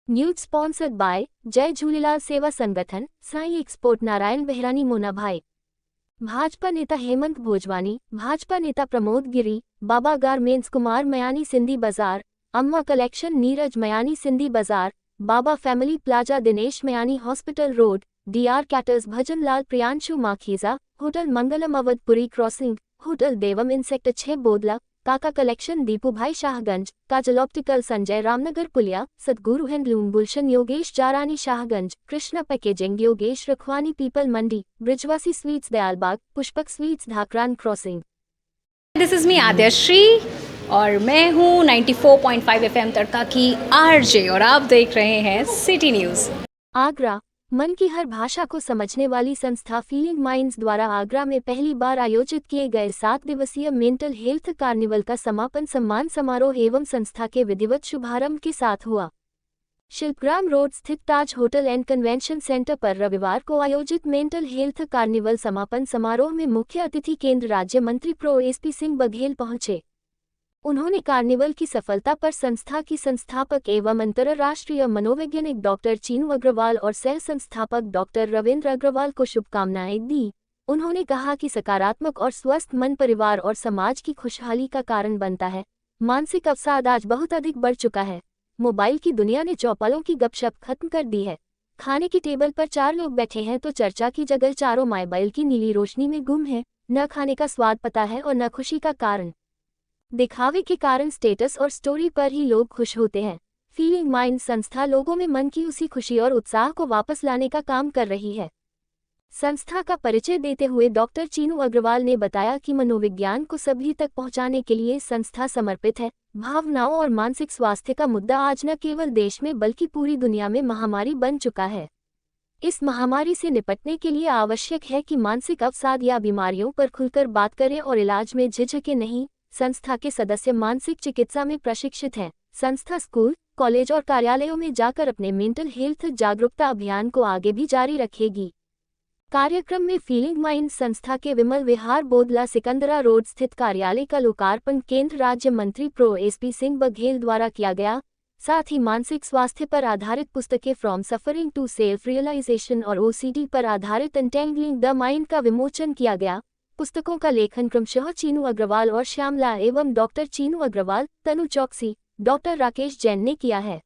News sponsored by जय Jhulelal Seva Sangathan Sai export Narayan Behrani Mona भाई। भाजपा नेता हेमंत भोजवानी, भाजपा नेता Pramod Giri, Baba garments Kumar Mayani Sindhi Bazaar, Amma collection Neeraj Mayani Sindhi Bazaar, Baba family plaza Dinesh Mayani hospital road, DR caterers Bhajan Lal Priyanshu Makhija, hotel Mangalam Avadhpuri crossing, hotel Devam inn sector 6 Bodla, Kaka collection Deepu भाई Shahganj, Kajal optical Sanjay Ramnagar पुलिया, Sadguru handloom Gulshan Yogesh Jarani Shahganj, Krishna packaging Yogesh Rakhwani Peepal Mandi, Brijwasi sweets Dayalbagh, Pushpak sweets Dhakran crossing. This is me Aadyashree और मैं हूँ 94.5 FM तड़का की आरजे और आप देख रहे हैं सिटी न्यूज़। आगरा मन की हर भाषा को समझने वाली संस्था फीलिंग माइंड्स द्वारा आगरा में पहली बार आयोजित किए गए 7 दिवसीय मेंटल हेल्थ कार्निवल का समापन सम्मान समारोह एवं संस्था के विधिवत शुभारंभ के साथ हुआ। शिल्पग्राम रोड स्थित ताज होटल एंड कन्वेंशन सेंटर पर रविवार को आयोजित मेंटल हेल्थ कार्निवल समापन समारोह में मुख्य अतिथि केंद्र राज्य मंत्री प्रो एसपी सिंह बघेल पहुंचे। उन्होंने कार्निवल की सफलता पर संस्था की संस्थापक एवं अंतर्राष्ट्रीय मनोवैज्ञानिक डॉक्टर चीनू अग्रवाल और सह संस्थापक डॉक्टर रविंद्र अग्रवाल को शुभकामनाएं दी। उन्होंने कहा कि सकारात्मक और स्वस्थ मन परिवार और समाज की खुशहाली का कारण बनता है। मानसिक अवसाद आज बहुत अधिक बढ़ चुका है। मोबाइल की दुनिया ने चौपालों की गपशप खत्म कर दी है। खाने की टेबल पर 4 लोग बैठे हैं तो चर्चा की जगह चारों मोबाइल की नीली रोशनी में गुम है। न खाने का स्वाद पता है और न खुशी का कारण। दिखावे के कारण स्टेटस और स्टोरी पर ही लोग खुश होते हैं। फीलिंग माइंड संस्था लोगों में मन की उसी खुशी और उत्साह को वापस लाने का काम कर रही है। संस्था का परिचय देते हुए डॉक्टर चीनू अग्रवाल ने बताया कि मनोविज्ञान को सभी तक पहुंचाने के लिए संस्था समर्पित है। भावनाओं और मानसिक स्वास्थ्य का मुद्दा आज न केवल देश में बल्कि पूरी दुनिया में महामारी बन चुका है। इस महामारी से निपटने के लिए आवश्यक है कि मानसिक अवसाद या बीमारियों पर खुलकर बात करें और इलाज में झिझकें नहीं। संस्था के सदस्य मानसिक चिकित्सा में प्रशिक्षित हैं। संस्था स्कूल, कॉलेज और कार्यालयों में जाकर अपने मेंटल हेल्थ जागरूकता अभियान को आगे भी जारी रखेगी। कार्यक्रम में फीलिंग माइंड संस्था के विमल विहार बोदला सिकंदरा रोड स्थित कार्यालय का लोकार्पण केंद्र राज्य मंत्री प्रो एसपी सिंह बघेल द्वारा किया गया। साथ ही मानसिक स्वास्थ्य पर आधारित पुस्तकें from suffering to self realisation और ओसीडी पर आधारित अनटेंगलिंग द माइंड का विमोचन किया गया। पुस्तकों का लेखन क्रमशः चीनू अग्रवाल और श्यामला एवं डॉक्टर चीनू अग्रवाल, तनु चौकसी, डॉक्टर राकेश जैन ने किया है।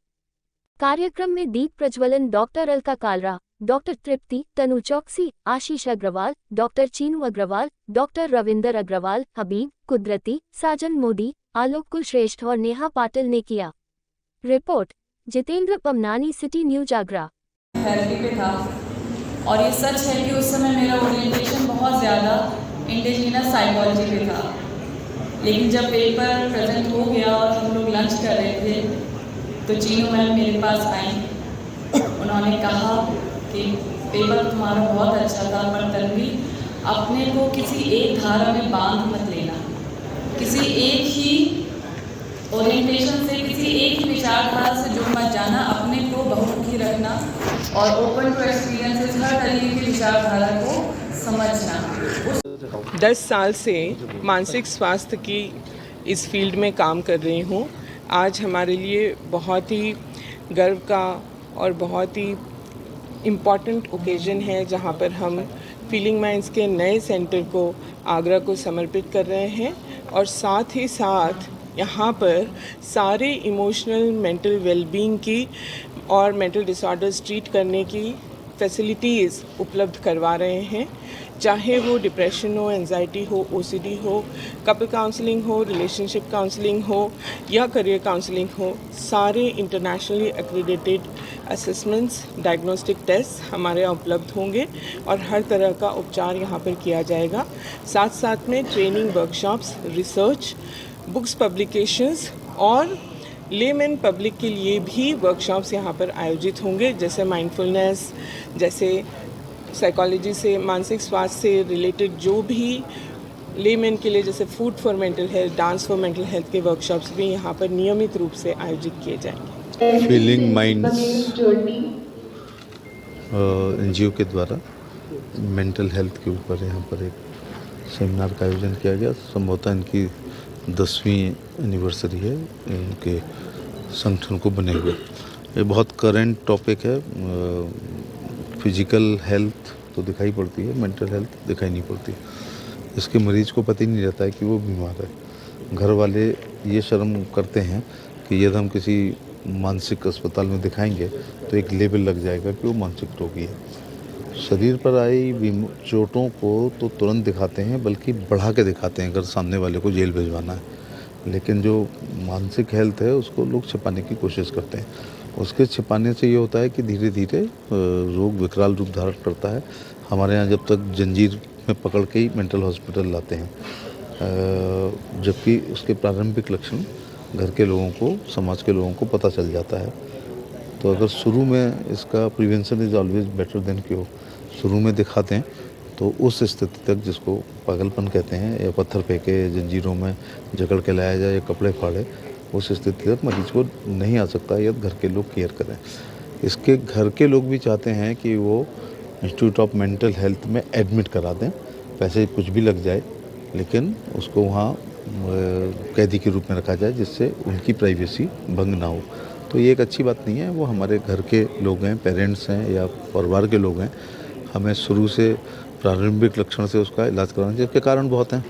कार्यक्रम में दीप प्रज्वलन डॉक्टर अलका कालरा, डॉक्टर तृप्ति, तनु चौकसी, आशीष अग्रवाल, डॉक्टर चीनू अग्रवाल, डॉक्टर रविंदर अग्रवाल, हबीब, कुदरती, साजन मोदी, आलोक कुलश्रेष्ठ और नेहा पाटिल ने किया। Report Jitendra Pamnani, city news Agra. Therapy पे था और ये सच है कि उस समय मेरा ओरिएंटेशन बहुत ज़्यादा इंडिजिनस साइकोलॉजी पे था, लेकिन जब पेपर प्रेजेंट हो गया और हम लोग लंच कर रहे थे तो चीनू मैम मेरे पास आई। उन्होंने कहा कि पेपर तुम्हारा बहुत अच्छा था, पर तन्वी अपने को किसी एक धारा में बांध मत लेना। किसी एक ही ओरिएंटेशन से, किसी एक ही विचारधारा से जुड़ मत जाना। अपने को बहुमुखी रखना और ओपन टू एक्सपीरियंसेस, हर तरीके की विचारधारा को समझना। 10 साल से मानसिक स्वास्थ्य की इस फील्ड में काम कर रही हूँ। आज हमारे लिए बहुत ही गर्व का और बहुत ही इम्पॉर्टेंट ओकेजन है जहाँ पर हम फीलिंग माइंड्स के नए सेंटर को आगरा को समर्पित कर रहे हैं और साथ ही साथ यहाँ पर सारे इमोशनल मेंटल वेलबींग की और मेंटल डिसऑर्डर्स ट्रीट करने की फैसिलिटीज़ उपलब्ध करवा रहे हैं। चाहे वो डिप्रेशन हो, एंजाइटी हो, ओसीडी हो, कपल काउंसलिंग हो, रिलेशनशिप काउंसलिंग हो या करियर काउंसलिंग हो, सारे internationally accredited assessments, diagnostic test हमारे यहाँ उपलब्ध होंगे और हर तरह का उपचार यहाँ पर किया जाएगा। साथ साथ में training workshops, research, books publications और लेमैन पब्लिक के लिए भी वर्कशॉप्स यहाँ पर आयोजित होंगे, जैसे माइंडफुलनेस, जैसे साइकोलॉजी से, मानसिक स्वास्थ्य से रिलेटेड जो भी लेमैन के लिए, जैसे food for mental health, dance for mental health के वर्कशॉप्स भी यहाँ पर नियमित रूप से आयोजित किए जाएंगे। फीलिंग माइंड्स एनजीओ के द्वारा मेंटल हेल्थ के ऊपर यहाँ पर एक सेमिनार का आयोजन किया गया। संभवतः इनकी 10वीं एनिवर्सरी है इनके संगठन को बने हुए। ये बहुत करंट टॉपिक है। फिजिकल हेल्थ तो दिखाई पड़ती है, मेंटल हेल्थ दिखाई नहीं पड़ती। इसके मरीज को पता ही नहीं रहता है कि वो बीमार है। घर वाले ये शर्म करते हैं कि यदि हम किसी मानसिक अस्पताल में दिखाएंगे तो एक लेबल लग जाएगा कि वो मानसिक रोगी है। शरीर पर आई चोटों को तो तुरंत दिखाते हैं, बल्कि बढ़ा के दिखाते हैं अगर सामने वाले को जेल भिजवाना है। लेकिन जो मानसिक हेल्थ है उसको लोग छिपाने की कोशिश करते हैं। उसके छिपाने से ये होता है कि धीरे धीरे रोग विकराल रूप धारण करता है। हमारे यहाँ जब तक जंजीर में पकड़ के ही मेंटल हॉस्पिटल लाते हैं, जबकि उसके प्रारंभिक लक्षण घर के लोगों को, समाज के लोगों को पता चल जाता है। तो अगर शुरू में इसका prevention is always better than cure, शुरू में दिखाते हैं तो उस स्थिति तक, जिसको पागलपन कहते हैं, या पत्थर फेंके, जंजीरों में जकड़ के लाया जाए या कपड़े फाड़े, उस स्थिति तक मरीज को नहीं आ सकता या घर के लोग केयर करें। इसके घर के लोग भी चाहते हैं कि वो इंस्टीट्यूट ऑफ मेंटल हेल्थ में एडमिट करा दें, पैसे कुछ भी लग जाए, लेकिन उसको वहाँ कैदी के रूप में रखा जाए जिससे उनकी प्राइवेसी भंग ना हो। तो ये एक अच्छी बात नहीं है। वो हमारे घर के लोग हैं, पेरेंट्स हैं या परिवार के लोग हैं। हमें शुरू से प्रारंभिक लक्षण से उसका इलाज कराना चाहिए। इसके कारण बहुत हैं।